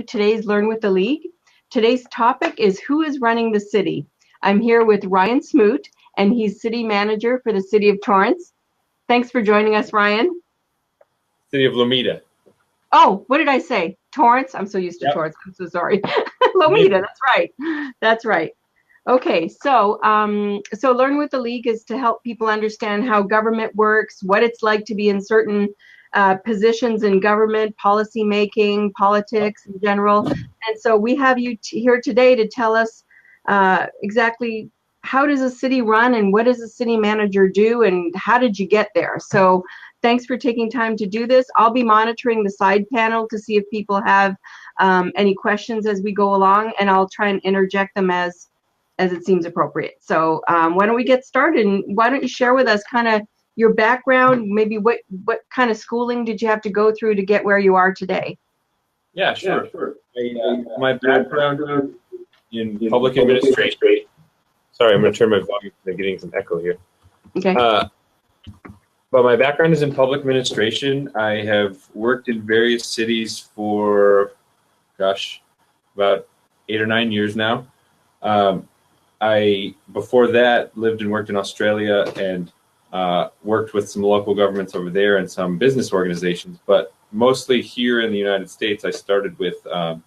today's Learn with the League. Today's topic is who is running the city. I'm here with Ryan Smoot, and he's city manager for the city of Torrance. Thanks for joining us, Ryan. City of Lomita. Oh, what did I say? Torrance? I'm so used to Torrance. I'm so sorry. Lomita, that's right. That's right. Okay, so Learn with the League is to help people understand how government works, what it's like to be in certain positions in government, policy making, politics in general. And so we have you here today to tell us exactly how does a city run and what does a city manager do and how did you get there? So thanks for taking time to do this. I'll be monitoring the side panel to see if people have any questions as we go along, and I'll try and interject them as it seems appropriate. So why don't we get started, and why don't you share with us kind of your background, maybe what kind of schooling did you have to go through to get where you are today? Yeah, sure. My background in public administration. Sorry, I'm going to turn my volume. I'm getting some echo here. Okay. But my background is in public administration. I have worked in various cities for, about 8 or 9 years now. I, before that, lived and worked in Australia and worked with some local governments over there and some business organizations. But mostly here in the United States, I started with the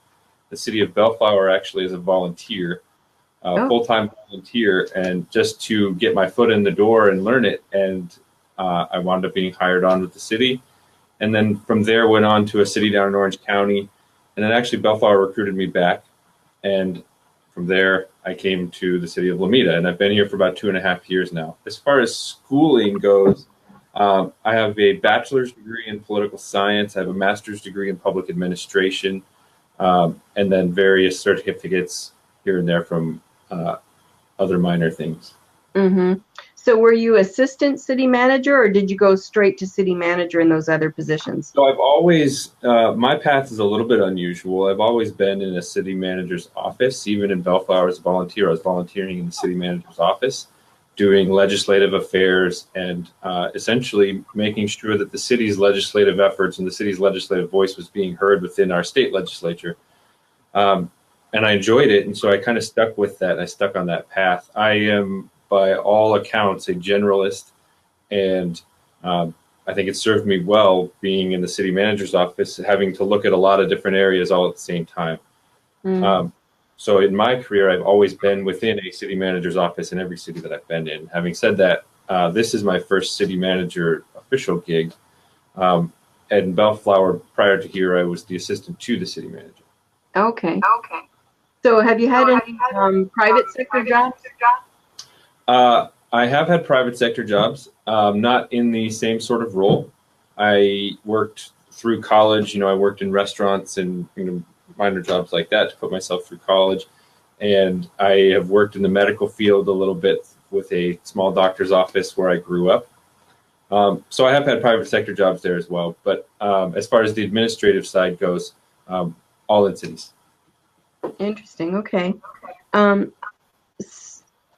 city of Bellflower actually as a volunteer, full-time volunteer, and just to get my foot in the door and learn it. And I wound up being hired on with the city. And then from there went on to a city down in Orange County. And then actually Bellflower recruited me back. And from there, I came to the city of Lomita, and I've been here for about 2.5 years now. As far as schooling goes, I have a bachelor's degree in political science. I have a master's degree in public administration, and then various certificates here and there from other minor things. Mm-hmm. So were you assistant city manager, or did you go straight to city manager in those other positions? So I've always, my path is a little bit unusual. I've always been in a city manager's office. Even in Bellflower as a volunteer, I was volunteering in the city manager's office, doing legislative affairs and essentially making sure that the city's legislative efforts and the city's legislative voice was being heard within our state legislature. And I enjoyed it, and so I kind of stuck with that. I stuck on that path. I am, by all accounts, a generalist, and I think it served me well being in the city manager's office, having to look at a lot of different areas all at the same time. So in my career, I've always been within a city manager's office in every city that I've been in. Having said that, this is my first city manager official gig. At Bellflower, prior to here, I was the assistant to the city manager. Okay. So have you had any private sector jobs? I have had private sector jobs, not in the same sort of role. I worked through college. I worked in restaurants and minor jobs like that to put myself through college. And I have worked in the medical field a little bit with a small doctor's office where I grew up. So I have had private sector jobs there as well. But as far as the administrative side goes, all in cities. Interesting. Okay.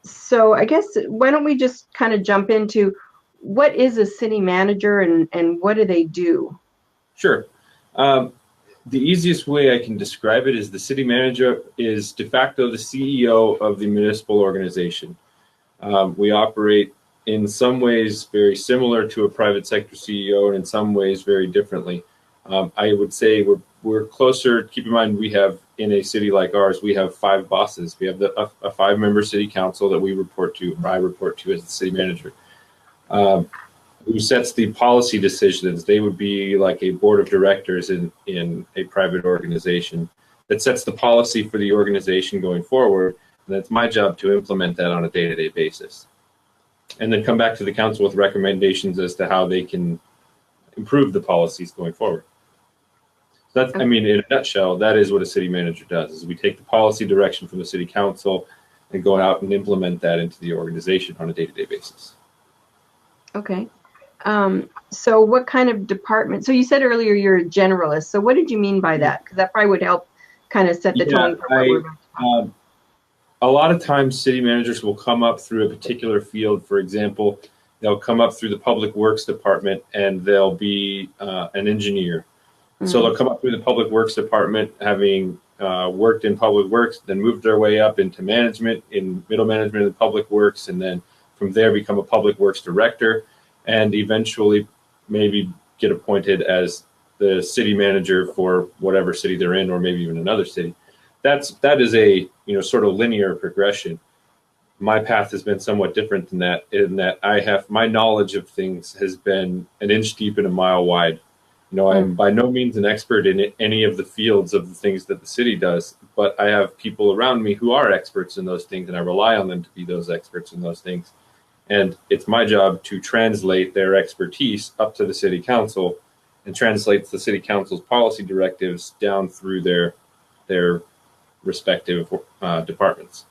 So I guess why don't we just kind of jump into what is a city manager and what do they do? Sure. The easiest way I can describe it is the city manager is de facto the CEO of the municipal organization. We operate in some ways very similar to a private sector CEO and in some ways very differently. I would say we're closer. Keep in mind, we have, in a city like ours, we have 5 bosses. We have a 5-member city council that we report to, or I report to as the city manager, who sets the policy decisions. They would be like a board of directors in a private organization that sets the policy for the organization going forward. And it's my job to implement that on a day-to-day basis. And then come back to the council with recommendations as to how they can improve the policies going forward. So that's, in a nutshell, that is what a city manager does, is we take the policy direction from the city council and go out and implement that into the organization on a day-to-day basis. Okay. So what kind of department? So you said earlier you're a generalist. So what did you mean by that? Because that probably would help kind of set the tone for what we're going to talk about. A lot of times city managers will come up through a particular field. For example, they'll come up through the public works department and they'll be an engineer. So they'll come up through the Public Works Department, having worked in Public Works, then moved their way up into management, in middle management of the Public Works, and then from there become a Public Works Director, and eventually maybe get appointed as the city manager for whatever city they're in, or maybe even another city. That is a sort of linear progression. My path has been somewhat different than that, in that I have my knowledge of things has been an inch deep and a mile wide. I'm by no means an expert in any of the fields of the things that the city does, but I have people around me who are experts in those things, and I rely on them to be those experts in those things. And it's my job to translate their expertise up to the city council, and translate the city council's policy directives down through their respective departments.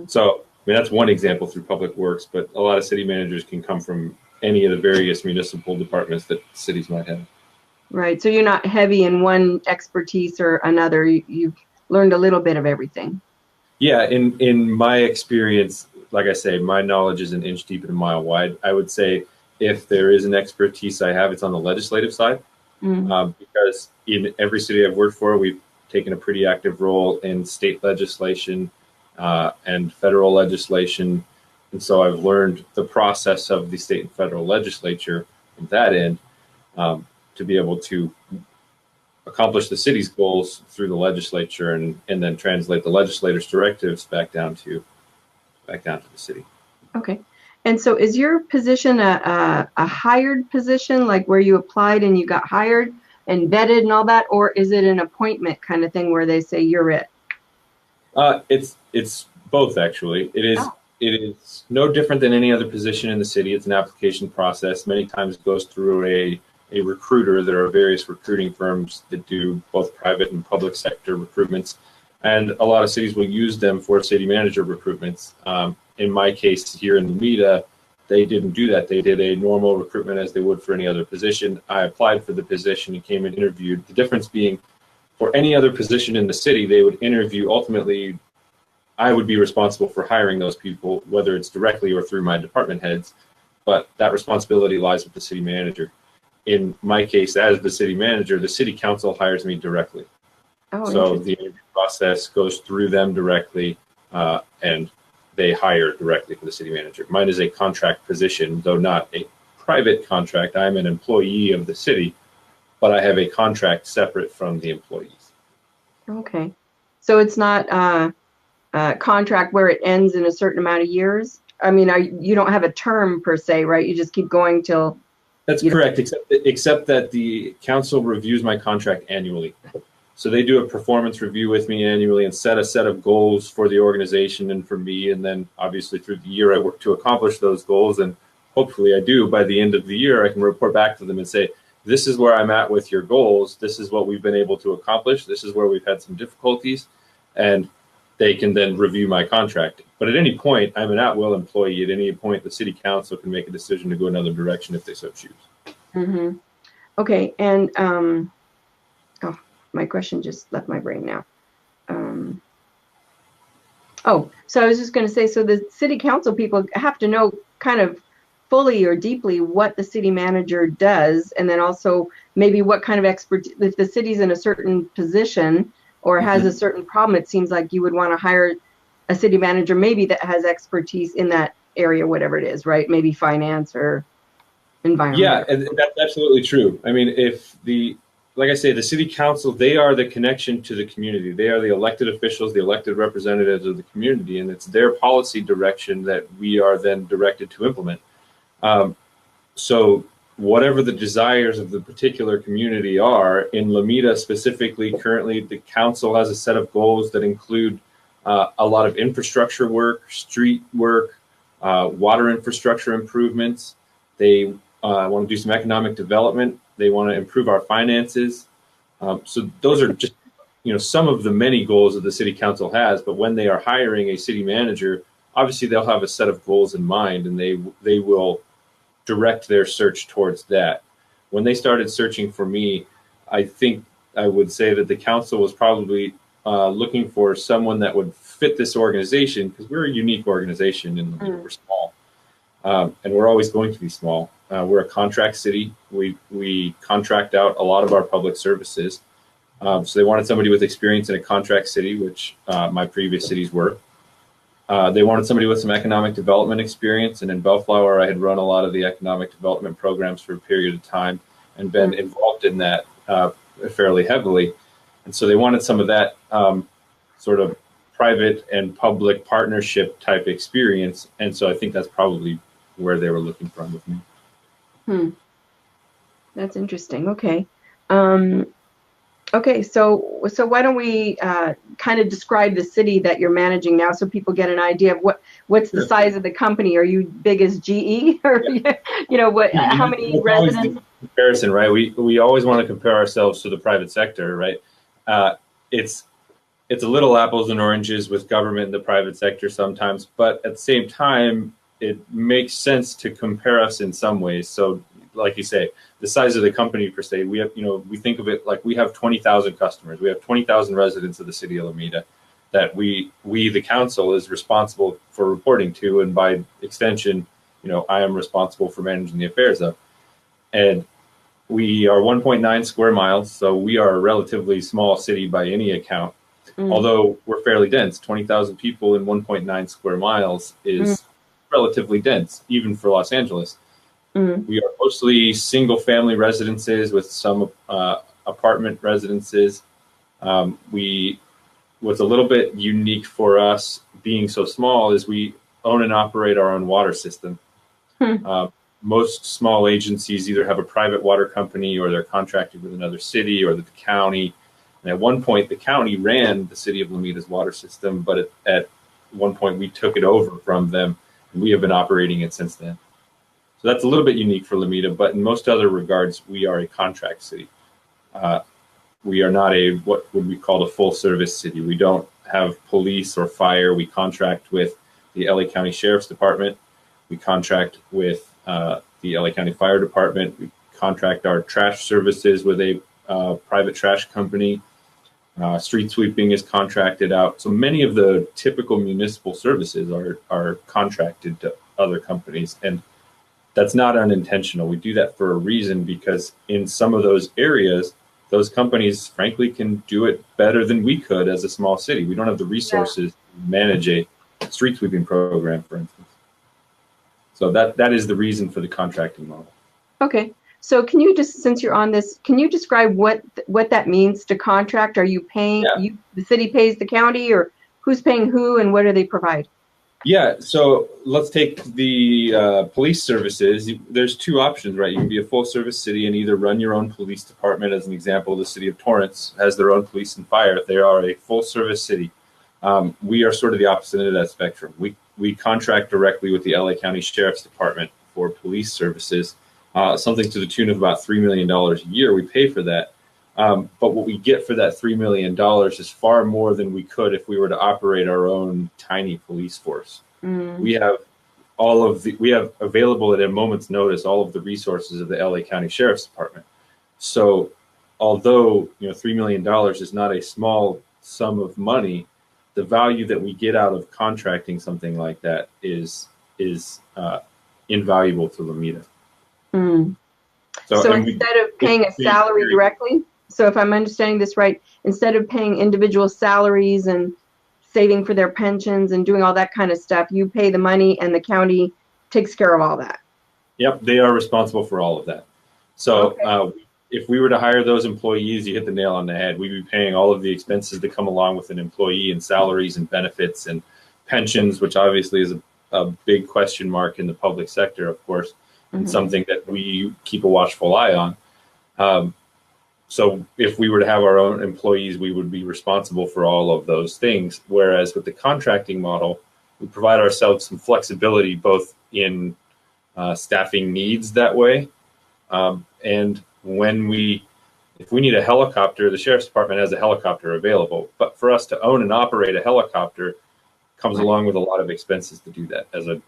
So, that's one example through Public Works, but a lot of city managers can come from any of the various municipal departments that cities might have. Right. So you're not heavy in one expertise or another. You've learned a little bit of everything. Yeah. In my experience, like I say, my knowledge is an inch deep and a mile wide. I would say if there is an expertise I have, it's on the legislative side, because in every city I've worked for, we've taken a pretty active role in state legislation and federal legislation. And so I've learned the process of the state and federal legislature from that end, to be able to accomplish the city's goals through the legislature, and then translate the legislator's directives back down to the city. Okay. And so is your position a hired position, like where you applied and you got hired and vetted and all that, or is it an appointment kind of thing where they say you're it? It's both, actually. It is no different than any other position in the city. It's an application process. Many times it goes through a recruiter. There are various recruiting firms that do both private and public sector recruitments, and a lot of cities will use them for city manager recruitments. In my case here in Lomita, they didn't do that. They did a normal recruitment as they would for any other position. I applied for the position and came and interviewed. The difference being, for any other position in the city, they would interview. Ultimately, I would be responsible for hiring those people, whether it's directly or through my department heads, but that responsibility lies with the city manager. In my case, as the city manager, the city council hires me directly. So the interview process goes through them directly, and they hire directly for the city manager. Mine is a contract position, though not a private contract. I'm an employee of the city, but I have a contract separate from the employees. Okay. So it's not a contract where it ends in a certain amount of years? I mean, you don't have a term per se, right? You just keep going till... That's correct, except that the council reviews my contract annually. So they do a performance review with me annually and set a set of goals for the organization and for me. And then obviously through the year, I work to accomplish those goals. And hopefully I do. By the end of the year, I can report back to them and say, this is where I'm at with your goals. This is what we've been able to accomplish. This is where we've had some difficulties. And they can then review my contract. But at any point, I'm an at-will employee. At any point, the city council can make a decision to go another direction if they so choose. Mm-hmm. Okay, and my question just left my brain now. So I was just going to say, so the city council people have to know kind of fully or deeply what the city manager does, and then also maybe what kind of expertise, if the city's in a certain position or has a certain problem, it seems like you would want to hire a city manager maybe that has expertise in that area, whatever it is, right? Maybe finance or environment. Yeah, and that's absolutely true. I mean, like I say, the city council, they are the connection to the community. They are the elected officials, the elected representatives of the community, and it's their policy direction that we are then directed to implement. So whatever the desires of the particular community are, in Lomita specifically, currently the council has a set of goals that include a lot of infrastructure work, street work, water infrastructure improvements. They want to do some economic development. They want to improve our finances. So those are just, some of the many goals that the city council has. But when they are hiring a city manager, obviously they'll have a set of goals in mind, and they will direct their search towards that. When they started searching for me, I think I would say that the council was probably looking for someone that would fit this organization, because we're a unique organization and we're small, and we're always going to be small. we're a contract city. We contract out a lot of our public services. So they wanted somebody with experience in a contract city, which my previous cities were. They wanted somebody with some economic development experience, and in Bellflower, I had run a lot of the economic development programs for a period of time and been involved in that fairly heavily. And so they wanted some of that sort of private and public partnership type experience. And so I think that's probably where they were looking from with me. That's interesting. Okay. Okay, so why don't we kind of describe the city that you're managing now, so people get an idea of what's the size of the company? Are you big as GE, or how many residents? Comparison, right? We always want to compare ourselves to the private sector, right? It's a little apples and oranges with government and the private sector sometimes, but at the same time, it makes sense to compare us in some ways. So, like you say, the size of the company per se, we have, we think of it like we have 20,000 customers. We have 20,000 residents of the City of Lomita that we, the council, is responsible for reporting to. And by extension, I am responsible for managing the affairs of. And we are 1.9 square miles. So we are a relatively small city by any account, although we're fairly dense. 20,000 people in 1.9 square miles is relatively dense, even for Los Angeles. We are mostly single-family residences with some apartment residences. What's a little bit unique for us being so small is we own and operate our own water system. Most small agencies either have a private water company or they're contracted with another city or the county. And at one point, the county ran the City of Lomita's water system, but at one point we took it over from them, and we have been operating it since then. So that's a little bit unique for Lomita, but in most other regards, we are a contract city. We are not what would be called a full-service city. We don't have police or fire. We contract with the LA County Sheriff's Department. We contract with the LA County Fire Department. We contract our trash services with a private trash company. Street sweeping is contracted out. So many of the typical municipal services are contracted to other companies, and that's not unintentional. We do that for a reason, because in some of those areas, those companies, frankly, can do it better than we could as a small city. We don't have the resources to manage a street sweeping program, for instance. So that is the reason for the contracting model. Okay. So can you just, since you're on this, can you describe what that means to contract? Are you paying, the city pays the county, or who's paying who, and what do they provide? Yeah, so let's take the police services. There's two options, right? You can be a full-service city and either run your own police department. As an example, the city of Torrance has their own police and fire. They are a full-service city. We are sort of the opposite end of that spectrum. We contract directly with the LA County Sheriff's Department for police services, something to the tune of about $3 million a year. We pay for that. But what we get for that $3 million is far more than we could if we were to operate our own tiny police force. We have available at a moment's notice all of the resources of the LA County Sheriff's Department. So although $3 million is not a small sum of money, the value that we get out of contracting something like that is invaluable to Lomita. So instead of paying a salary directly, so if I'm understanding this right, instead of paying individual salaries and saving for their pensions and doing all that kind of stuff, you pay the money and the county takes care of all that. Yep, they are responsible for all of that. So if we were to hire those employees, you hit the nail on the head. We'd be paying all of the expenses that come along with an employee, and salaries and benefits and pensions, which obviously is a big question mark in the public sector, of course, and something that we keep a watchful eye on. So if we were to have our own employees, we would be responsible for all of those things. Whereas with the contracting model, we provide ourselves some flexibility, both in staffing needs that way. And if we need a helicopter, the Sheriff's Department has a helicopter available. But for us to own and operate a helicopter comes along with a lot of expenses to do that, as a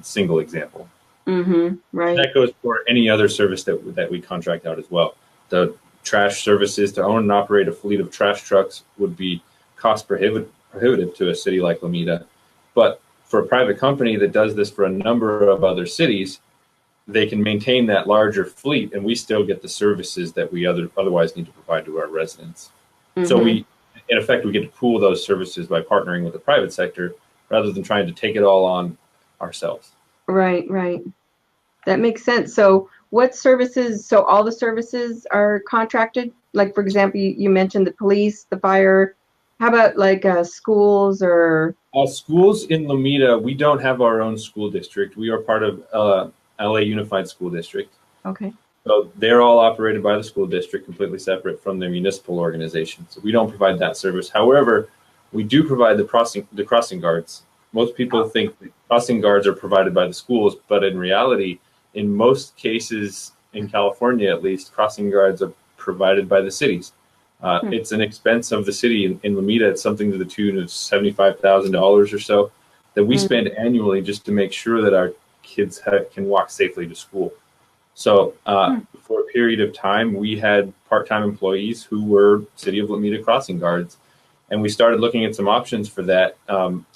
single example. Right. That goes for any other service that we contract out as well. The trash services, to own and operate a fleet of trash trucks, would be cost prohibitive to a city like Lomita. But for a private company that does this for a number of other cities, they can maintain that larger fleet, and we still get the services that we otherwise need to provide to our residents. So we, in effect, we get to pool those services by partnering with the private sector rather than trying to take it all on ourselves. Right, right. That makes sense. So what services, so all the services are contracted? Like, for example, you mentioned the police, the fire. How about like schools or? Schools in Lomita, we don't have our own school district. We are part of LA Unified School District. Okay. So they're all operated by the school district, completely separate from the municipal organization. So we don't provide that service. However, we do provide the crossing guards. Most people think that crossing guards are provided by the schools, but in reality, in most cases, in California at least, crossing guards are provided by the cities. It's an expense of the city in Lomita. It's something to the tune of $75,000 or so that we spend annually just to make sure that our kids can walk safely to school. So for a period of time, we had part-time employees who were City of Lomita crossing guards. And we started looking at some options for that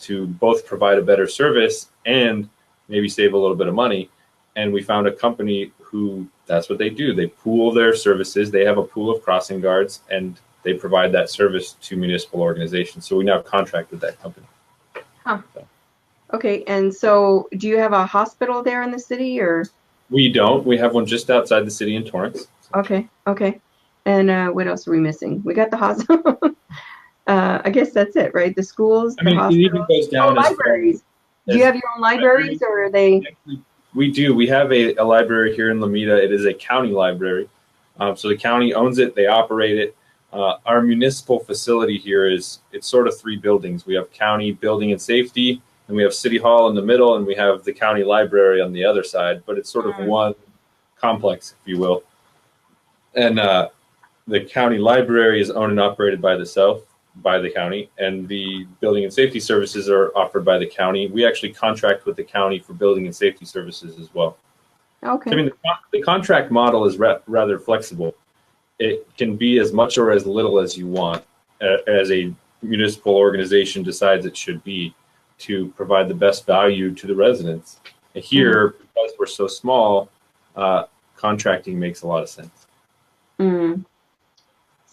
to both provide a better service and maybe save a little bit of money. And we found a company who, that's what they do. They pool their services. They have a pool of crossing guards, and they provide that service to municipal organizations. So we now contract with that company. Huh. So. Okay. And so do you have a hospital there in the city, or? We don't. We have one just outside the city in Torrance. Okay. Okay. And what else are we missing? We got the hospital. I guess that's it, right? The schools, the hospitals. It even goes down libraries. Do you have your own libraries, or are they? We do. We have a library here in Lomita. It is a county library. So the county owns it. They operate it. Our municipal facility here it's sort of three buildings. We have county building and safety, and we have city hall in the middle, and we have the county library on the other side. But it's sort of one complex, if you will. And the county library is owned and operated by the county, and the building and safety services are offered by the county. We actually contract with the county for building and safety services as well. Okay. I mean, the contract model is rather flexible. It can be as much or as little as you want, as a municipal organization decides it should be, to provide the best value to the residents. And here, because we're so small, contracting makes a lot of sense.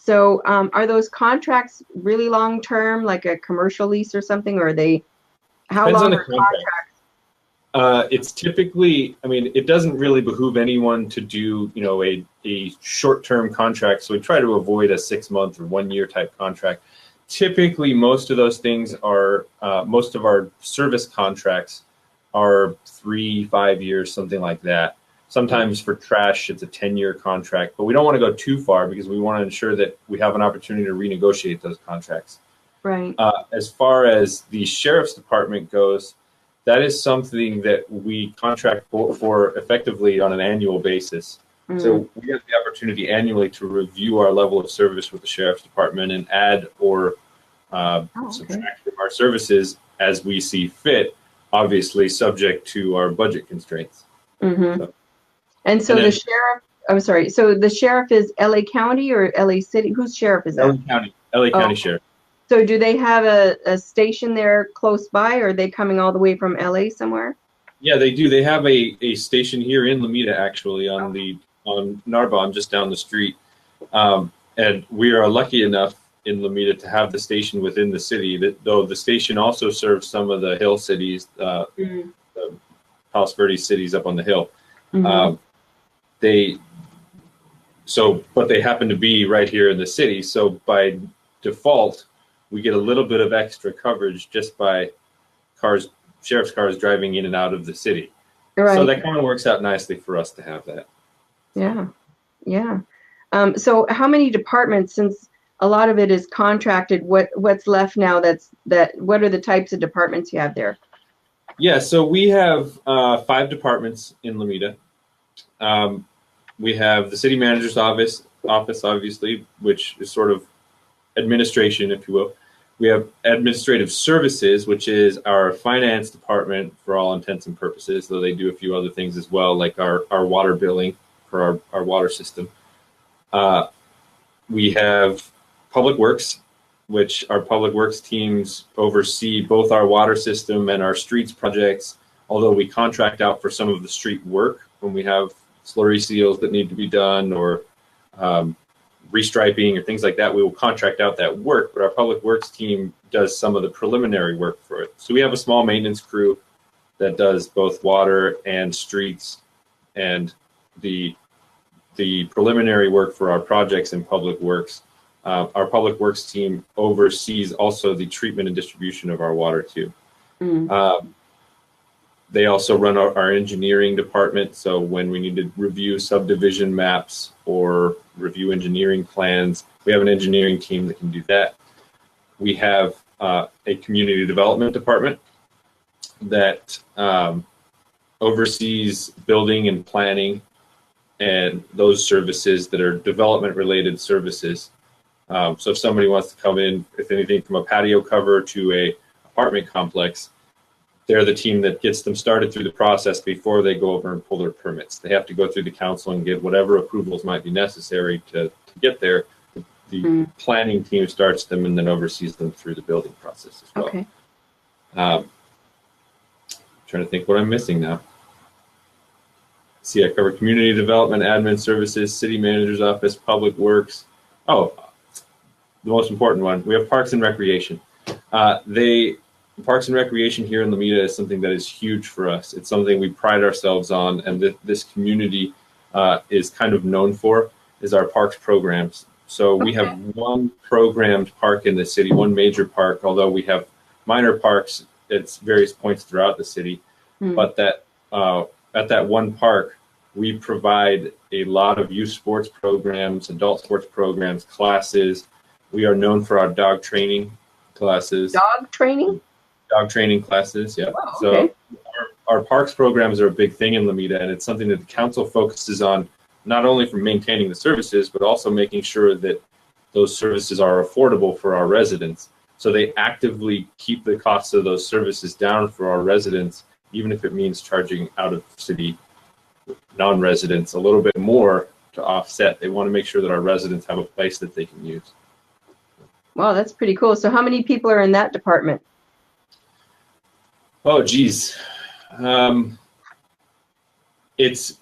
So are those contracts really long-term, like a commercial lease or something, or are they, how long are contracts? It's typically, I mean, it doesn't really behoove anyone to do, a short-term contract. So we try to avoid a 6-month or 1-year type contract. Typically, most of those things are, most of our service contracts are 3-5 years, something like that. Sometimes for trash, it's a 10-year contract, but we don't want to go too far because we want to ensure that we have an opportunity to renegotiate those contracts. Right. As far as the sheriff's department goes, that is something that we contract for effectively on an annual basis. So we have the opportunity annually to review our level of service with the sheriff's department and add or subtract from our services as we see fit, obviously subject to our budget constraints. So. And so the sheriff, I'm sorry, so the sheriff is LA County or LA City? Whose sheriff is that? LA County Sheriff. So do they have a station there close by, or are they coming all the way from LA somewhere? Yeah, they do. They have a station here in Lomita, actually, on Narbonne, just down the street. And we are lucky enough in Lomita to have the station within the city, though the station also serves some of the hill cities, the Palos Verdes cities up on the hill. But they happen to be right here in the city. So by default, we get a little bit of extra coverage just by sheriff's cars driving in and out of the city. Right. So that kind of works out nicely for us to have that. Yeah. Yeah. So how many departments, since a lot of it is contracted, what's left now what are the types of departments you have there? Yeah, so we have 5 departments in Lomita. We have the city manager's office, obviously, which is sort of administration, if you will. We have administrative services, which is our finance department for all intents and purposes, though they do a few other things as well, like our water billing for our water system. We have public works, which our public works teams oversee both our water system and our streets projects, although we contract out for some of the street work when we have slurry seals that need to be done, or restriping or things like that, we will contract out that work, but our public works team does some of the preliminary work for it. So we have a small maintenance crew that does both water and streets and the preliminary work for our projects in public works. Our public works team oversees also the treatment and distribution of our water too. They also run our engineering department. So when we need to review subdivision maps or review engineering plans, we have an engineering team that can do that. We have a community development department that oversees building and planning and those services that are development related services. So if somebody wants to come in, if anything from a patio cover to a apartment complex, they're the team that gets them started through the process before they go over and pull their permits. They have to go through the council and get whatever approvals might be necessary to get there. The planning team starts them and then oversees them through the building process as well. Okay. Trying to think what I'm missing now. See, I cover community development, admin services, city manager's office, public works. Oh, the most important one, we have parks and recreation. Parks and recreation here in Lomita is something that is huge for us. It's something we pride ourselves on, and this community is kind of known for, is our parks programs. So we have one programmed park in the city, one major park, although we have minor parks at various points throughout the city. But that at that one park, we provide a lot of youth sports programs, adult sports programs, classes. We are known for our dog training classes. Dog training? Dog training classes, yeah. Oh, okay. So our parks programs are a big thing in Lomita, and it's something that the council focuses on, not only for maintaining the services, but also making sure that those services are affordable for our residents. So they actively keep the costs of those services down for our residents, even if it means charging out of city non-residents a little bit more to offset. They want to make sure that our residents have a place that they can use. Wow, that's pretty cool. So how many people are in that department? Oh, geez. It's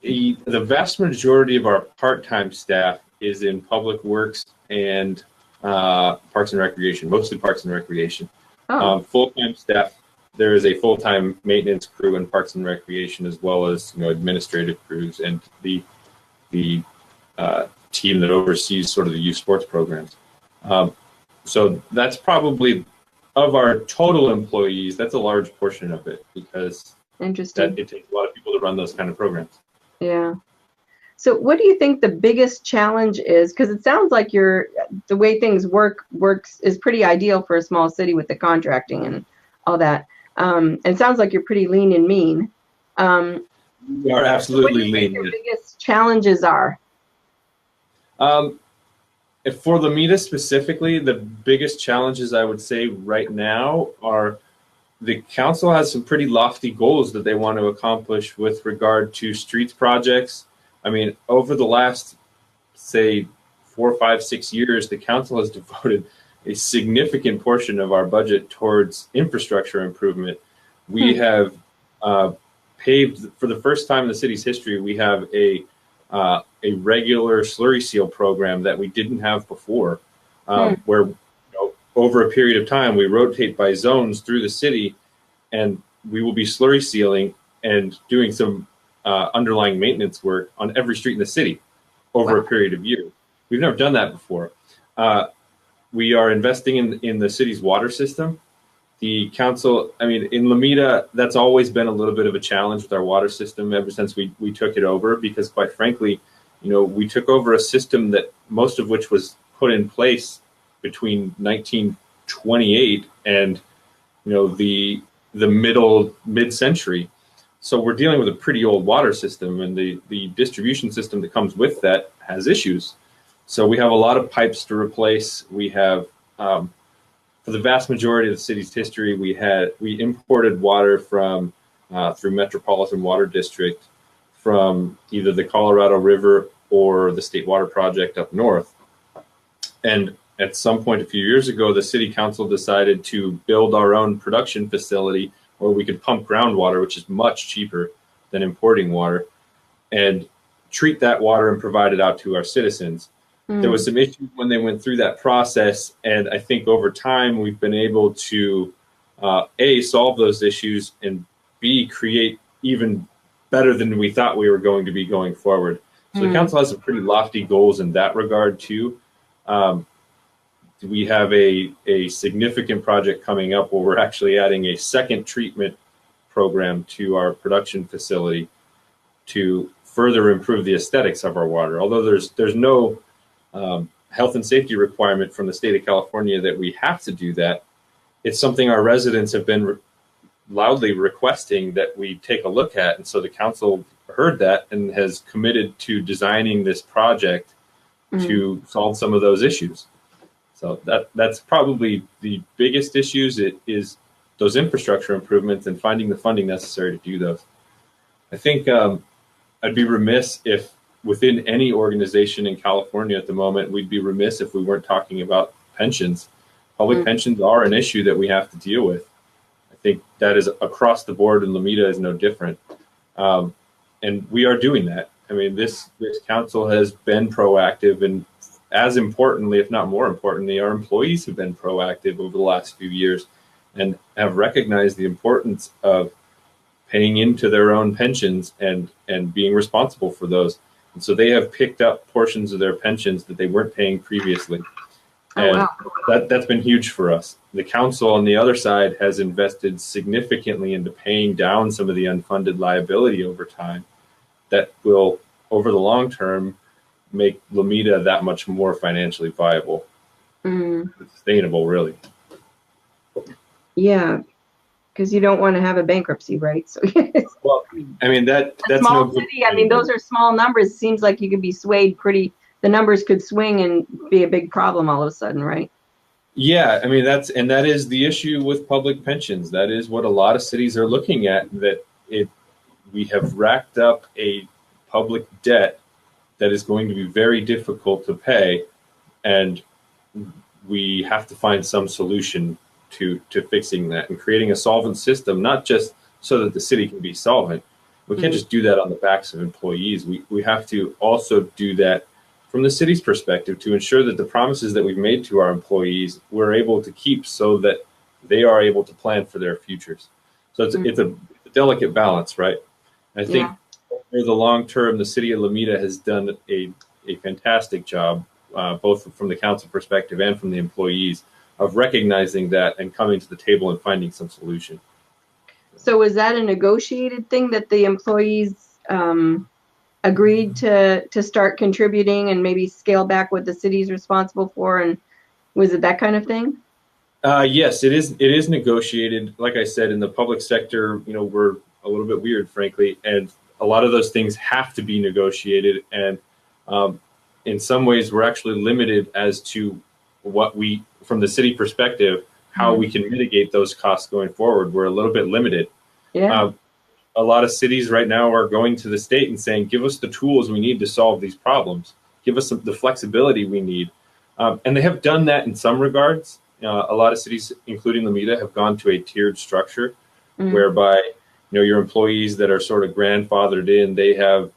the vast majority of our part-time staff is in public works and parks and recreation, mostly parks and recreation. Full-time staff, there is a full-time maintenance crew in parks and recreation, as well as administrative crews and the team that oversees sort of the youth sports programs. So that's probably, of our total employees, that's a large portion of it, because it takes a lot of people to run those kind of programs. Yeah. So what do you think the biggest challenge is? Because it sounds like the way things works is pretty ideal for a small city with the contracting and all that. And it sounds like you're pretty lean and mean. We are absolutely lean. What do you think your biggest challenges are? For Lomita specifically, the biggest challenges I would say right now are the council has some pretty lofty goals that they want to accomplish with regard to streets projects. I mean, over the last, say, 4, 5, 6 years, the council has devoted a significant portion of our budget towards infrastructure improvement. We have paved, for the first time in the city's history, we have a regular slurry seal program that we didn't have before, where over a period of time we rotate by zones through the city, and we will be slurry sealing and doing some underlying maintenance work on every street in the city over a period of years. We've never done that before. We are investing in the city's water system. The council, I mean, in Lomita, that's always been a little bit of a challenge with our water system ever since we took it over, because quite frankly, we took over a system that most of which was put in place between 1928 and the mid-century. So we're dealing with a pretty old water system, and the distribution system that comes with that has issues. So we have a lot of pipes to replace. We have, for the vast majority of the city's history, we imported water from through Metropolitan Water District from either the Colorado River or the State Water Project up north. And at some point a few years ago, the city council decided to build our own production facility where we could pump groundwater, which is much cheaper than importing water, and treat that water and provide it out to our citizens. There was some issues when they went through that process, and I think over time we've been able to A, solve those issues, and B, create even better than we thought we were going to be going forward. So the council has some pretty lofty goals in that regard too. We have a significant project coming up where we're actually adding a second treatment program to our production facility to further improve the aesthetics of our water. Although there's no health and safety requirement from the state of California that we have to do that, it's something our residents have been loudly requesting that we take a look at. And so the council heard that and has committed to designing this project to solve some of those issues. So that's probably the biggest issues. It is those infrastructure improvements and finding the funding necessary to do those. I think I'd be remiss if within any organization in California at the moment, we'd be remiss if we weren't talking about pensions. Public pensions are an issue that we have to deal with. I think that is across the board, and Lomita is no different. And we are doing that. I mean, this council has been proactive, and as importantly, if not more importantly, our employees have been proactive over the last few years and have recognized the importance of paying into their own pensions and being responsible for those. And so they have picked up portions of their pensions that they weren't paying previously. And that's been huge for us. The council on the other side has invested significantly into paying down some of the unfunded liability over time that will, over the long term, make Lomita that much more financially viable, sustainable, really. Yeah, because you don't want to have a bankruptcy, right? So, well, I mean that's small no city. I mean, those are small numbers. Seems like you could be swayed pretty. The numbers could swing and be a big problem all of a sudden, right? Yeah, I mean that is the issue with public pensions. That is what a lot of cities are looking at. We have racked up a public debt that is going to be very difficult to pay, and we have to find some solution to fixing that and creating a solvent system, not just so that the city can be solvent. We can't just do that on the backs of employees. We have to also do that from the city's perspective to ensure that the promises that we've made to our employees we're able to keep so that they are able to plan for their futures. So it's a delicate balance, right? I think over the long term, the city of Lomita has done a fantastic job, both from the council perspective and from the employees, of recognizing that and coming to the table and finding some solution. So was that a negotiated thing that the employees agreed to start contributing and maybe scale back what the city's responsible for? And was it that kind of thing? Yes, it is. It is negotiated. Like I said, in the public sector, we're a little bit weird, frankly, and a lot of those things have to be negotiated. And in some ways, we're actually limited as to what we, from the city perspective, how we can mitigate those costs going forward. We're a little bit limited. Yeah. A lot of cities right now are going to the state and saying, give us the tools we need to solve these problems. Give us the flexibility we need. And they have done that in some regards. A lot of cities, including Lomita, have gone to a tiered structure whereby, your employees that are sort of grandfathered in, they have,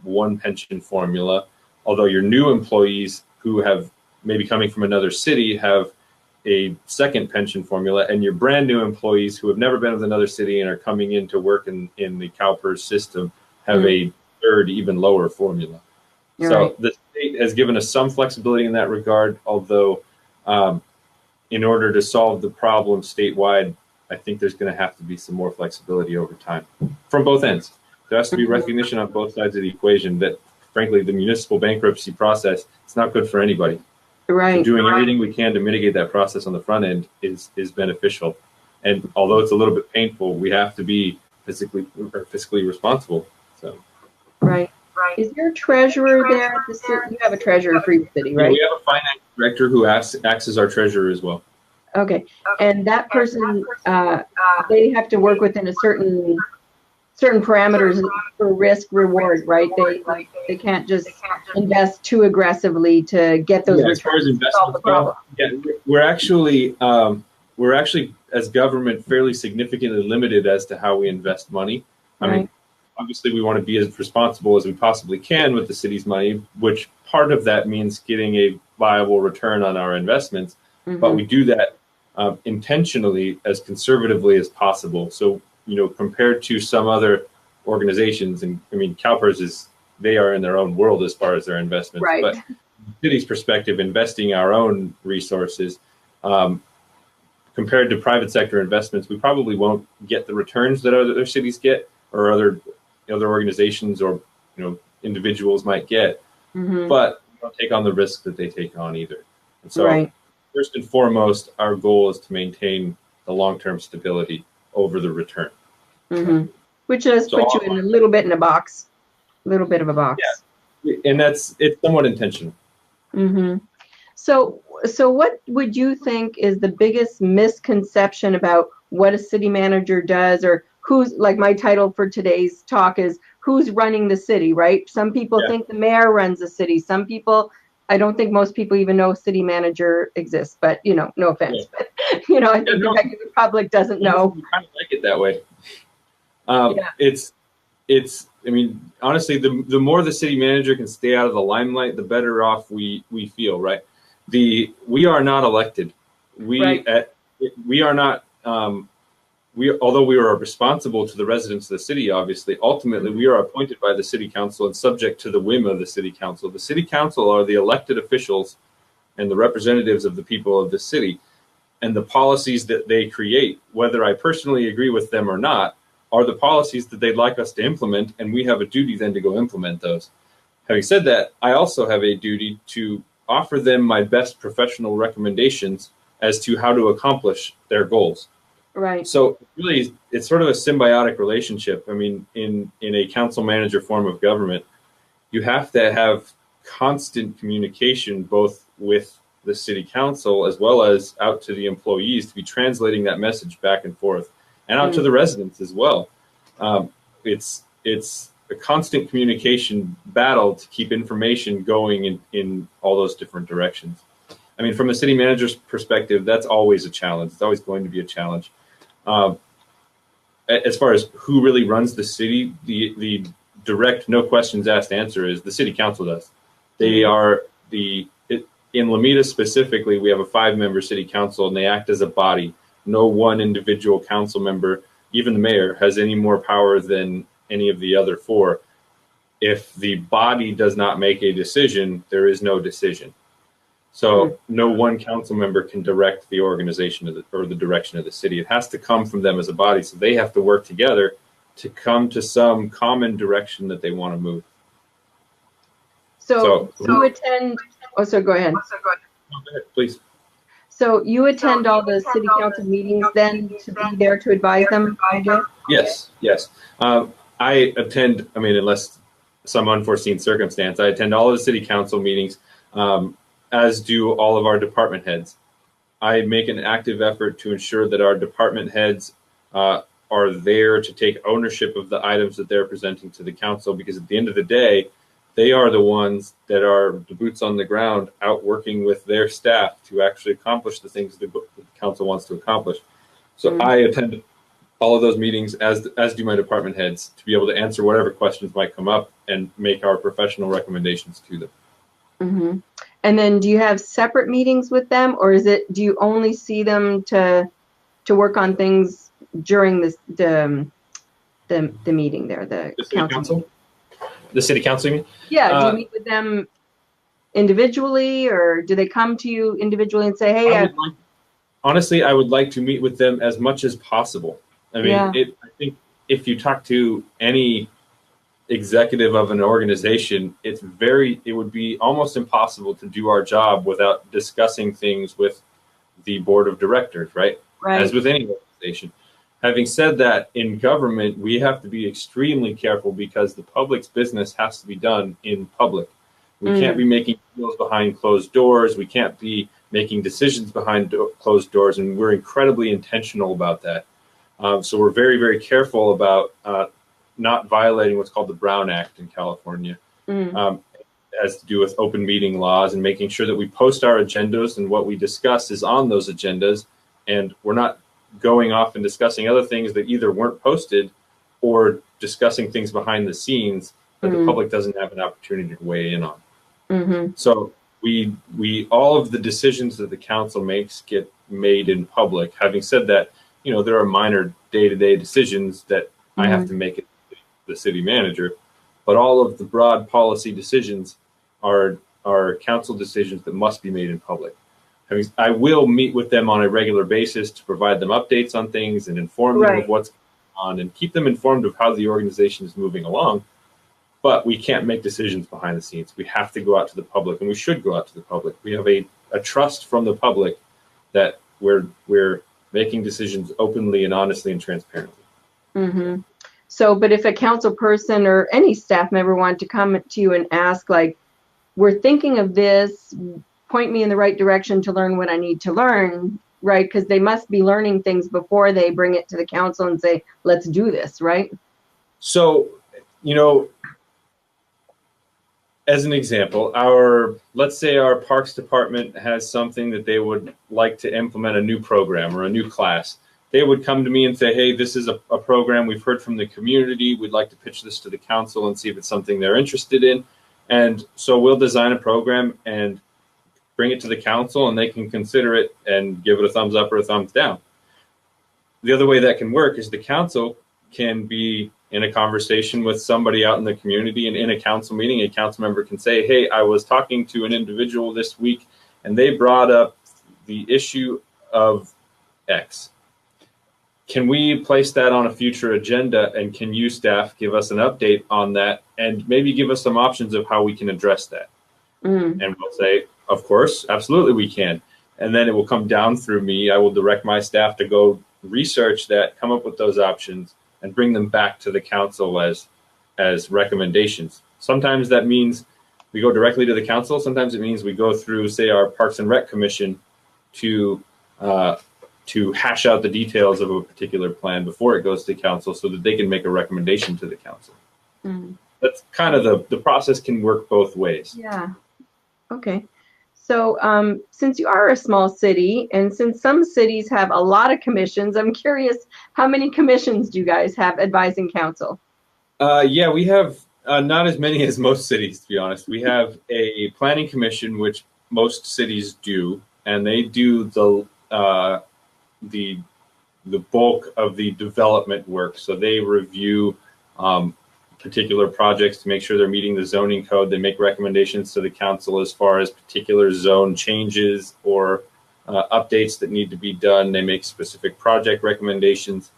one pension formula. Although your new employees who have maybe coming from another city have a second pension formula, and your brand new employees who have never been with another city and are coming in to work in the CalPERS system have a third, even lower formula. The state has given us some flexibility in that regard, although in order to solve the problem statewide, I think there's going to have to be some more flexibility over time from both ends. There has to be recognition on both sides of the equation that, frankly, the municipal bankruptcy process, it's not good for anybody. Right. So doing everything we can to mitigate that process on the front end is beneficial. And although it's a little bit painful, we have to be fiscally responsible. So. Right. Is your treasurer there at the city? You have a treasurer for your city, right? Yeah, we have a finance director who acts as our treasurer as well. Okay. And that person, they have to work within a certain parameters for risk reward, right? They can't just invest too aggressively to get those returns. As far as investment go, we're actually as government fairly significantly limited as to how we invest money. I mean, obviously we want to be as responsible as we possibly can with the city's money, which part of that means getting a viable return on our investments. But we do that intentionally as conservatively as possible. So, compared to some other organizations, and I mean, CalPERS they are in their own world as far as their investments. Right. But from the city's perspective, investing our own resources, compared to private sector investments, we probably won't get the returns that other cities get or other organizations or individuals might get. But we don't take on the risk that they take on either. And so, first and foremost, our goal is to maintain the long-term stability over the return. Which does put you in a little bit of a box. Yeah, and it's somewhat intentional. So what would you think is the biggest misconception about what a city manager does, or who's, like my title for today's talk is who's running the city, right? Some people think the mayor runs the city. Some people, I don't think most people even know a city manager exists, but no offense, but I think the regular public doesn't know. We kind of like it that way. It's I mean, honestly, the more the city manager can stay out of the limelight, the better off we feel, right? We are not elected. We are not. Although we are responsible to the residents of the city, obviously, ultimately we are appointed by the city council and subject to the whim of the city council. The city council are the elected officials and the representatives of the people of the city, and the policies that they create, whether I personally agree with them or not, are the policies that they'd like us to implement, and we have a duty then to go implement those. Having said that, I also have a duty to offer them my best professional recommendations as to how to accomplish their goals. Right. So really, it's sort of a symbiotic relationship. I mean, in a council manager form of government, you have to have constant communication both with the city council as well as out to the employees to be translating that message back and forth, and out to the residents as well. It's a constant communication battle to keep information going in all those different directions. I mean, from a city manager's perspective, that's always a challenge. It's always going to be a challenge. As far as who really runs the city, the direct, no questions asked answer is the city council does. They are in Lomita specifically, we have a 5-member city council, and they act as a body. No one individual council member, even the mayor, has any more power than any of the other 4. If the body does not make a decision, there is no decision. So no one council member can direct the organization or the direction of the city. It has to come from them as a body. So they have to work together to come to some common direction that they want to move. So you attend. Oh, so go ahead. No, go ahead, please. So you attend all the city council meetings then to be there to advise them? Yes. I attend, I mean, unless some unforeseen circumstance, I attend all of the city council meetings, as do all of our department heads. I make an active effort to ensure that our department heads are there to take ownership of the items that they're presenting to the council, because at the end of the day, they are the ones that are the boots on the ground out working with their staff to actually accomplish the things that the council wants to accomplish. So I attend all of those meetings, as do my department heads, to be able to answer whatever questions might come up and make our professional recommendations to them. And then do you have separate meetings with them, or do you only see them to work on things during the meeting there, the city council? The city council, you mean? Yeah, do you meet with them individually, or do they come to you individually and say, hey, honestly, I would like to meet with them as much as possible. I mean, I think if you talk to any executive of an organization, it would be almost impossible to do our job without discussing things with the board of directors, right? As with any organization. Having said that, in government, we have to be extremely careful because the public's business has to be done in public. We can't be making deals behind closed doors. We can't be making decisions behind closed doors, and we're incredibly intentional about that. So we're very, very careful about not violating what's called the Brown Act in California. Has to do with open meeting laws and making sure that we post our agendas and what we discuss is on those agendas, and we're not going off and discussing other things that either weren't posted or discussing things behind the scenes that the public doesn't have an opportunity to weigh in on. So we all of the decisions that the council makes get made in public. Having said that, there are minor day-to-day decisions that I have to make as the city manager, but all of the broad policy decisions are council decisions that must be made in public. I will meet with them on a regular basis to provide them updates on things and inform them of what's going on and keep them informed of how the organization is moving along. But we can't make decisions behind the scenes. We have to go out to the public, and we should go out to the public. We have a trust from the public that we're making decisions openly and honestly and transparently. So, but if a council person or any staff member wanted to come to you and ask, like, we're thinking of this, point me in the right direction to learn what I need to learn, right? Because they must be learning things before they bring it to the council and say, let's do this, right? So, as an example, let's say our parks department has something that they would like to implement, a new program or a new class. They would come to me and say, hey, this is a program we've heard from the community. We'd like to pitch this to the council and see if it's something they're interested in. And so we'll design a program and bring it to the council, and they can consider it and give it a thumbs up or a thumbs down. The other way that can work is the council can be in a conversation with somebody out in the community, and in a council meeting, a council member can say, hey, I was talking to an individual this week, and they brought up the issue of X. Can we place that on a future agenda, and can you, staff, give us an update on that and maybe give us some options of how we can address that? And we'll say, of course, absolutely we can. And then it will come down through me. I will direct my staff to go research that, come up with those options, and bring them back to the council as recommendations. Sometimes that means we go directly to the council. Sometimes it means we go through, say, our Parks and Rec Commission to hash out the details of a particular plan before it goes to council so that they can make a recommendation to the council. That's kind of the process can work both ways. Yeah. Okay. So since you are a small city, and since some cities have a lot of commissions, I'm curious, how many commissions do you guys have advising council? Yeah, we have not as many as most cities, to be honest. We have a planning commission, which most cities do, and they do the bulk of the development work. So they review particular projects to make sure they're meeting the zoning code. They make recommendations to the council as far as particular zone changes or updates that need to be done. They make specific project recommendations.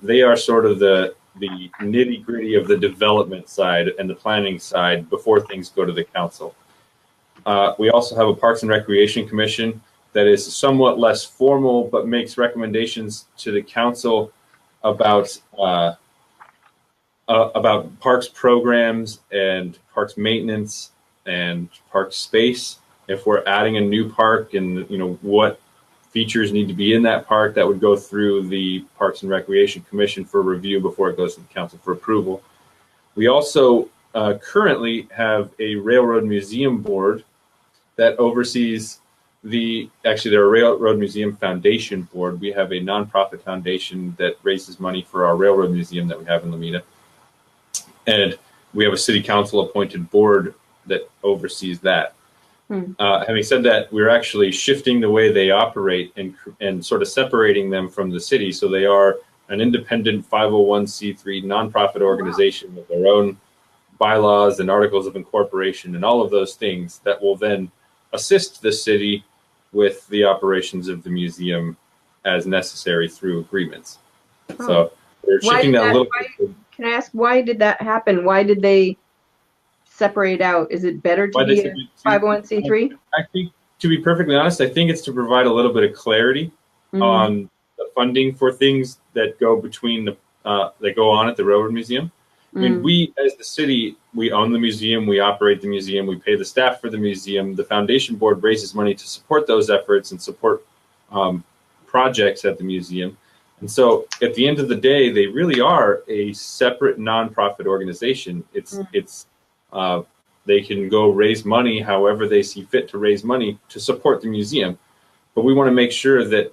They are sort of the nitty-gritty of the development side and the planning side before things go to the council. We also have a Parks and Recreation Commission that is somewhat less formal, but makes recommendations to the council about parks programs and parks maintenance and park space. If we're adding a new park and what features need to be in that park, that would go through the Parks and Recreation Commission for review before it goes to the council for approval. We also currently have a Railroad Museum Board that oversees they're a Railroad Museum Foundation Board. We have a nonprofit foundation that raises money for our Railroad Museum that we have in Lomita. And we have a city council appointed board that oversees that. Having said that, we're actually shifting the way they operate and sort of separating them from the city. So they are an independent 501c3 nonprofit organization with their own bylaws and articles of incorporation and all of those things that will then assist the city with the operations of the museum as necessary through agreements. So we're shifting that a little bit. Can I ask, why did that happen? Why did they separate out? Is it better to be a 501c3? I think, to be perfectly honest, I think it's to provide a little bit of clarity on the funding for things that go between that go on at the Railroad Museum. I mean, we as the city, we own the museum, we operate the museum, we pay the staff for the museum. The foundation board raises money to support those efforts and support projects at the museum. And so at the end of the day, they really are a separate nonprofit organization. They can go raise money however they see fit to raise money to support the museum. But we want to make sure that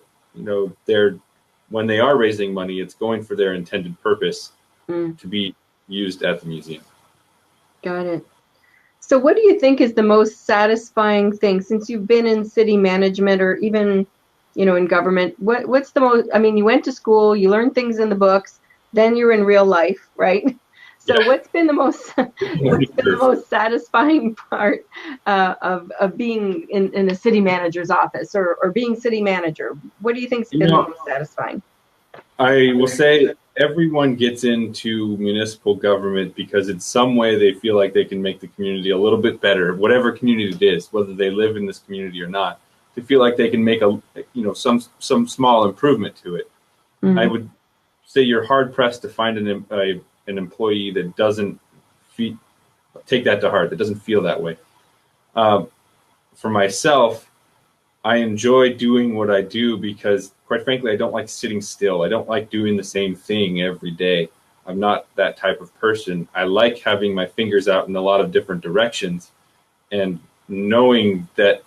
when they are raising money, it's going for their intended purpose Mm. to be used at the museum. Got it. So what do you think is the most satisfying thing since you've been in city management or even, in government? What's the most, I mean, you went to school, you learned things in the books, then you're in real life, right? So Yeah. what's been the most Learning curve. satisfying part of being in a city manager's office or being city manager? What do you think's You been the know, most satisfying? I will say everyone gets into municipal government because in some way they feel like they can make the community a little bit better, whatever community it is, whether they live in this community or not. They feel like they can make some small improvement to it. I Mm. would say you're hard pressed to find an employee that doesn't take that to heart, that doesn't feel that way. Uh, for myself, I enjoy doing what I do because, quite frankly, I don't like sitting still. I don't like doing the same thing every day. I'm not that type of person. I like having my fingers out in a lot of different directions and knowing that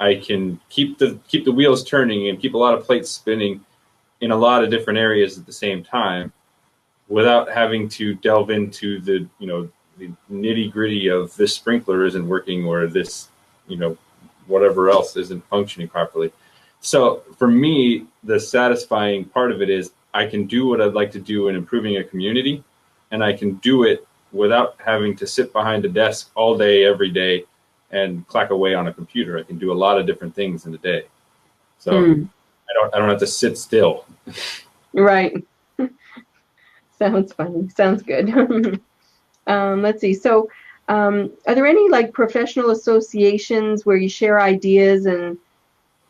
I can keep the wheels turning and keep a lot of plates spinning in a lot of different areas at the same time without having to delve into the nitty gritty of this sprinkler isn't working or this you know whatever else isn't functioning properly. So for me, the satisfying part of it is I can do what I'd like to do in improving a community, and I can do it without having to sit behind a desk all day, every day, and clack away on a computer. I can do a lot of different things in a day. So Mm. I don't have to sit still. Right. Sounds funny. Sounds good. Let's see. So, are there any like professional associations where you share ideas and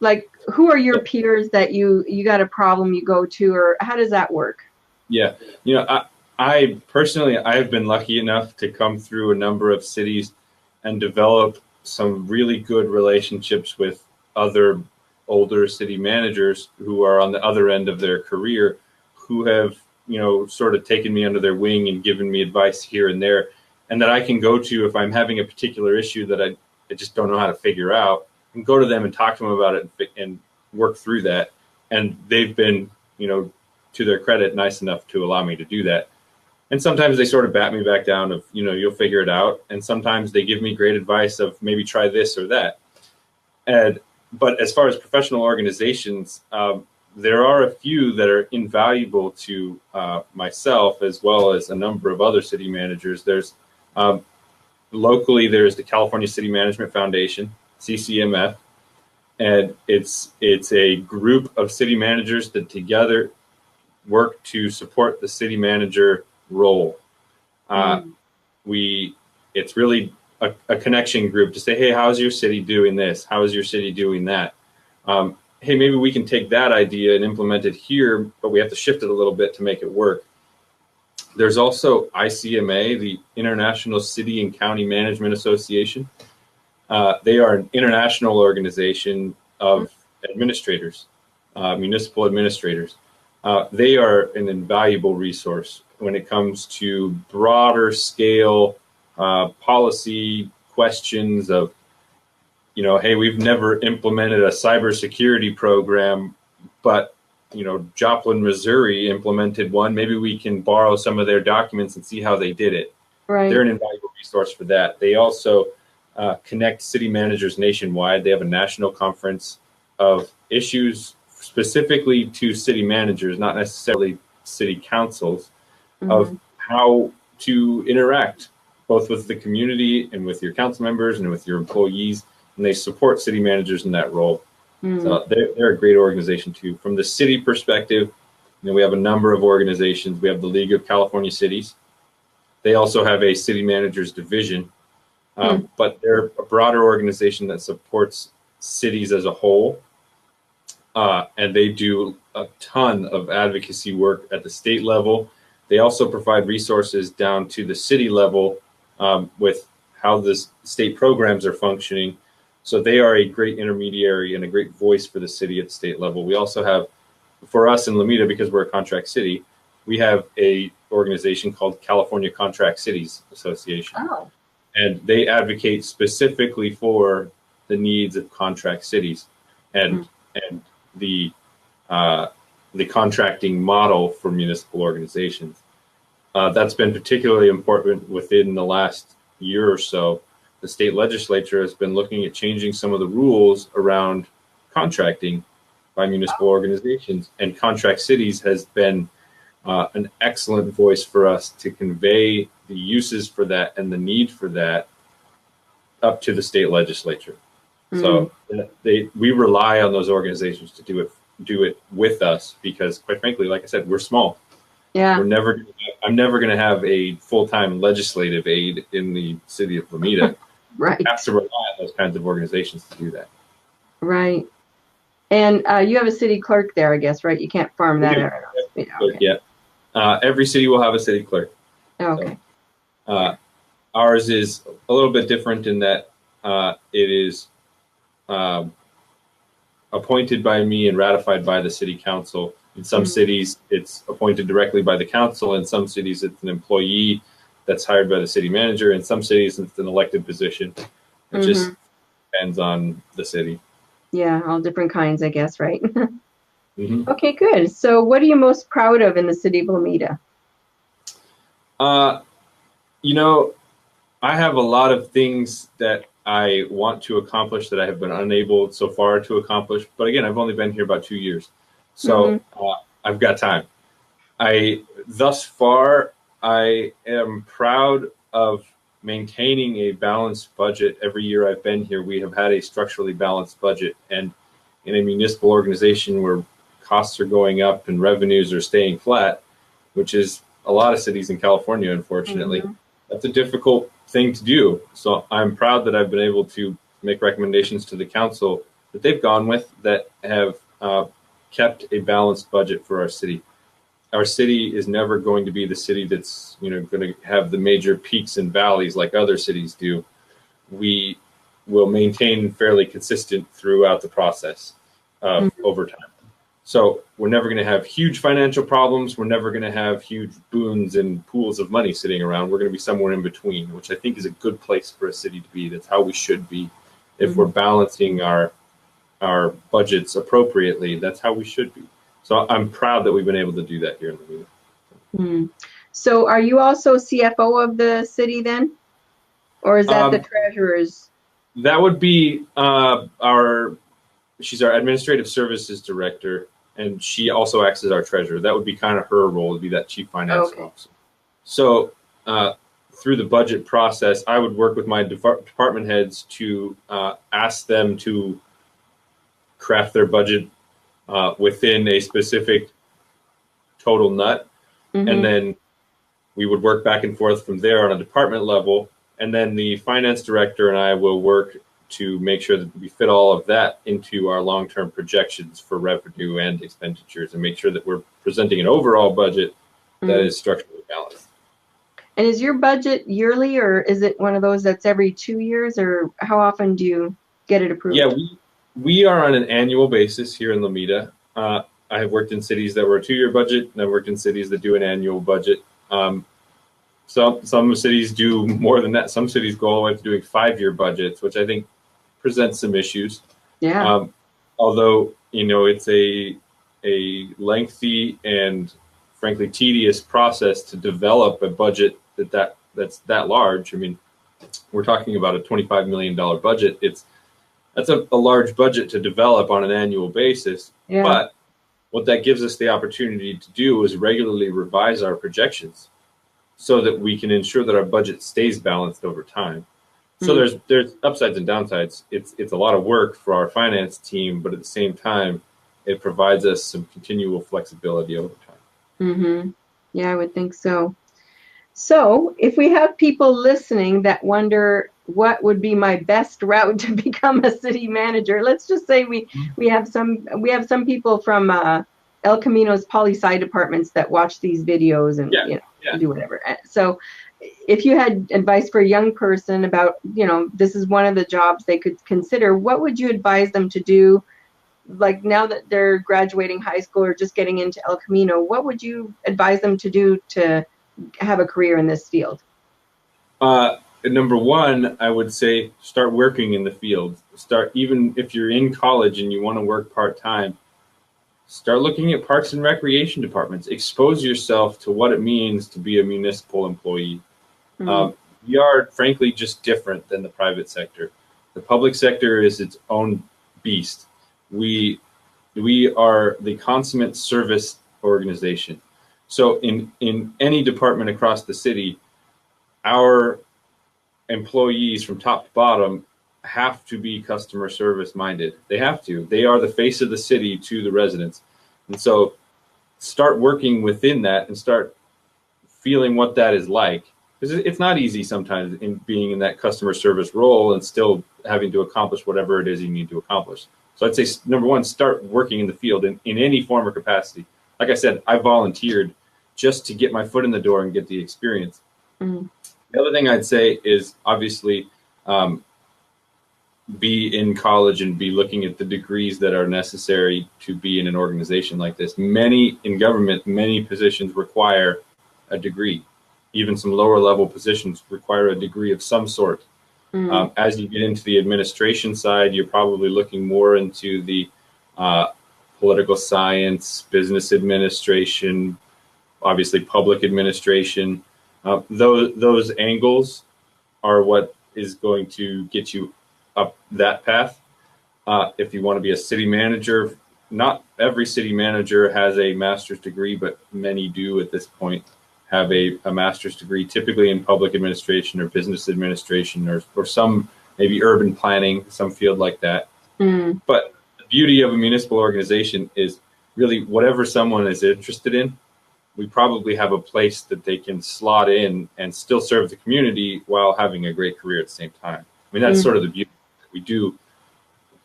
like who are your peers that you got a problem you go to, or how does that work? Yeah, you know, I personally I have been lucky enough to come through a number of cities and develop some really good relationships with other older city managers who are on the other end of their career, who have sort of taken me under their wing and given me advice here and there, and that I can go to if I'm having a particular issue that I just don't know how to figure out, and go to them and talk to them about it and work through that. And they've been, to their credit, nice enough to allow me to do that. And sometimes they sort of bat me back down of, you'll figure it out. And sometimes they give me great advice of maybe try this or that. And but as far as professional organizations, there are a few that are invaluable to myself as well as a number of other city managers. There's locally there's the California City Management Foundation, CCMF, and it's a group of city managers that together work to support the city manager role. Mm. It's really a connection group to say, hey, how's your city doing this? How is your city doing that? Hey, maybe we can take that idea and implement it here, but we have to shift it a little bit to make it work. There's also ICMA, the International City and County Management Association. They are an international organization of administrators, municipal administrators. They are an invaluable resource when it comes to broader scale policy questions of, hey, we've never implemented a cybersecurity program, but, Joplin, Missouri implemented one. Maybe we can borrow some of their documents and see how they did it. Right. They're an invaluable resource for that. They also connect city managers nationwide. They have a national conference of issues specifically to city managers, not necessarily city councils, of how to interact both with the community and with your council members and with your employees. And they support city managers in that role. So they're a great organization too. From the city perspective, we have a number of organizations. We have the League of California Cities. They also have a city managers division, but they're a broader organization that supports cities as a whole. And they do a ton of advocacy work at the state level. They also provide resources down to the city level with how the state programs are functioning. So they are a great intermediary and a great voice for the city at the state level. We also have, for us in Lomita, because we're a contract city, we have a organization called California Contract Cities Association. Oh. And they advocate specifically for the needs of contract cities and the contracting model for municipal organizations. That's been particularly important within the last year or so. The state legislature has been looking at changing some of the rules around contracting by municipal organizations, and Contract Cities has been an excellent voice for us to convey the uses for that and the need for that up to the state legislature. So we rely on those organizations to do it with us, because quite frankly, like I said, we're small. Yeah. I'm never going to have a full-time legislative aide in the city of Lomita. Right. I have to rely on those kinds of organizations to do that. Right. And you have a city clerk there, I guess, right? You can't farm that out. Yeah. Every city will have a city clerk. Okay. So, ours is a little bit different in that it is appointed by me and ratified by the city council. In some cities, it's appointed directly by the council. In some cities, it's an employee that's hired by the city manager. In some cities, it's an elected position. It just depends on the city. Yeah, all different kinds, I guess, right? Okay, good. So what are you most proud of in the city of Lomita? You know, I have a lot of things that I want to accomplish that I have been unable so far to accomplish. But again, I've only been here about 2 years. So I've got time. Thus far, I am proud of maintaining a balanced budget. Every year I've been here, we have had a structurally balanced budget. And in a municipal organization where costs are going up and revenues are staying flat, which is a lot of cities in California, unfortunately, that's a difficult thing to do. So I'm proud that I've been able to make recommendations to the council that they've gone with that have kept a balanced budget for our city. Our city is never going to be the city that's going to have the major peaks and valleys like other cities do. We will maintain fairly consistent throughout the process over time. So we're never going to have huge financial problems. We're never going to have huge boons and pools of money sitting around. We're going to be somewhere in between, which I think is a good place for a city to be. That's how we should be. If we're balancing our budgets appropriately, that's how we should be. So I'm proud that we've been able to do that here in Lomita. So are you also CFO of the city then? Or is that the treasurer's? That would be she's our administrative services director, and she also acts as our treasurer. That would be kind of her role, to be that chief finance officer. So through the budget process, I would work with my department heads to ask them to craft their budget within a specific total nut. And then we would work back and forth from there on a department level. And then the finance director and I will work to make sure that we fit all of that into our long-term projections for revenue and expenditures, and make sure that we're presenting an overall budget that is structurally balanced. And is your budget yearly, or is it one of those that's every 2 years, or how often do you get it approved? Yeah, we are on an annual basis here in Lomita. I have worked in cities that were a 2-year budget, and I've worked in cities that do an annual budget. Some cities do more than that. Some cities go all the way to doing 5-year budgets, which I think presents some issues. Yeah. Although, it's a lengthy and frankly tedious process to develop a budget that's that large. I mean, we're talking about a $25 million budget. That's a large budget to develop on an annual basis. Yeah. But what that gives us the opportunity to do is regularly revise our projections so that we can ensure that our budget stays balanced over time. So there's upsides and downsides. It's a lot of work for our finance team, but at the same time, it provides us some continual flexibility over time. Yeah, I would think so. So if we have people listening that wonder what would be my best route to become a city manager, let's just say we have some people from El Camino's poli-sci departments that watch these videos and do whatever. So if you had advice for a young person about, this is one of the jobs they could consider, what would you advise them to do? Like now that they're graduating high school or just getting into El Camino, what would you advise them to do to have a career in this field? Number one, I would say start working in the field. Even if you're in college and you want to work part-time, Start looking at parks and recreation departments. Expose yourself to what it means to be a municipal employee. Mm. We are, frankly, just different than the private sector. The public sector is its own beast. We are the consummate service organization. So in any department across the city, our employees from top to bottom have to be customer service minded. They have to. They are the face of the city to the residents. And so start working within that and start feeling what that is like. Because it's not easy sometimes in being in that customer service role and still having to accomplish whatever it is you need to accomplish. So I'd say, number one, start working in the field in any form or capacity. Like I said, I volunteered just to get my foot in the door and get the experience. Mm. The other thing I'd say is obviously be in college and be looking at the degrees that are necessary to be in an organization like this. Many in government, many positions require a degree. Even some lower level positions require a degree of some sort. Mm. As you get into the administration side, you're probably looking more into the political science, business administration, obviously public administration. Those angles are what is going to get you up that path. If you want to be a city manager, not every city manager has a master's degree, but many do at this point have a master's degree, typically in public administration or business administration or some maybe urban planning, some field like that. Mm. But the beauty of a municipal organization is really whatever someone is interested in, we probably have a place that they can slot in and still serve the community while having a great career at the same time. I mean, that's sort of the beauty.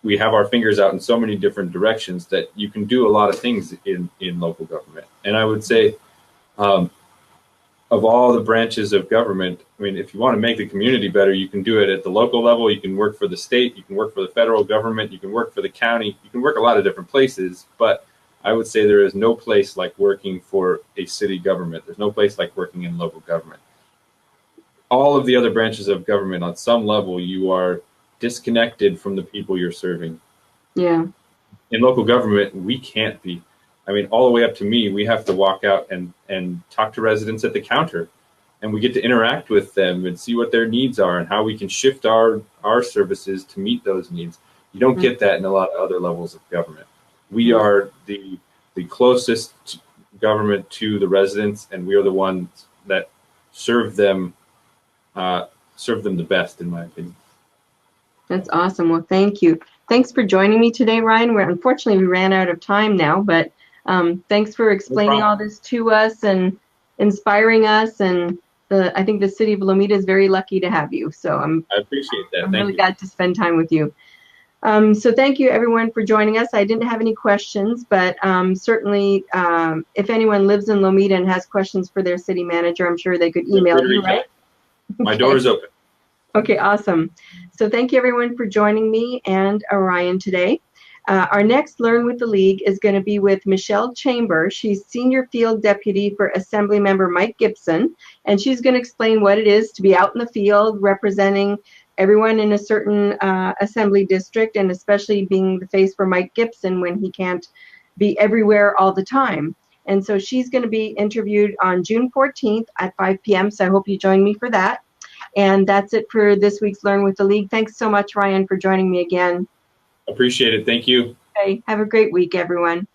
We have our fingers out in so many different directions that you can do a lot of things in local government. And I would say, of all the branches of government, I mean, if you want to make the community better, you can do it at the local level. You can work for the state. You can work for the federal government. You can work for the county. You can work a lot of different places. But I would say there is no place like working for a city government. There's no place like working in local government. All of the other branches of government, on some level, you are disconnected from the people you're serving. Yeah. In local government, we can't be. I mean, all the way up to me, we have to walk out and talk to residents at the counter, and we get to interact with them and see what their needs are and how we can shift our services to meet those needs. You don't get that in a lot of other levels of government. We are the closest government to the residents, and we are the ones that serve them the best, in my opinion. That's awesome. Well, thank you. Thanks for joining me today, Ryan. Unfortunately, we ran out of time now, but thanks for explaining all this to us and inspiring us. And I think the City of Lomita is very lucky to have you. So I appreciate that. I'm Thank really you. glad to spend time with you. So thank you, everyone, for joining us. I didn't have any questions, but certainly if anyone lives in Lomita and has questions for their city manager, I'm sure they could email you, right? My door is open. Okay, awesome. So thank you, everyone, for joining me and Ryan today. Our next Learn with the League is going to be with Michelle Chambers. She's Senior Field Deputy for Assemblymember Mike Gibson, and she's going to explain what it is to be out in the field representing everyone in a certain assembly district, and especially being the face for Mike Gibson when he can't be everywhere all the time. And so she's going to be interviewed on June 14th at 5 p.m., so I hope you join me for that. And that's it for this week's Learn with the League. Thanks so much, Ryan, for joining me again. Appreciate it. Thank you. Okay, have a great week, everyone.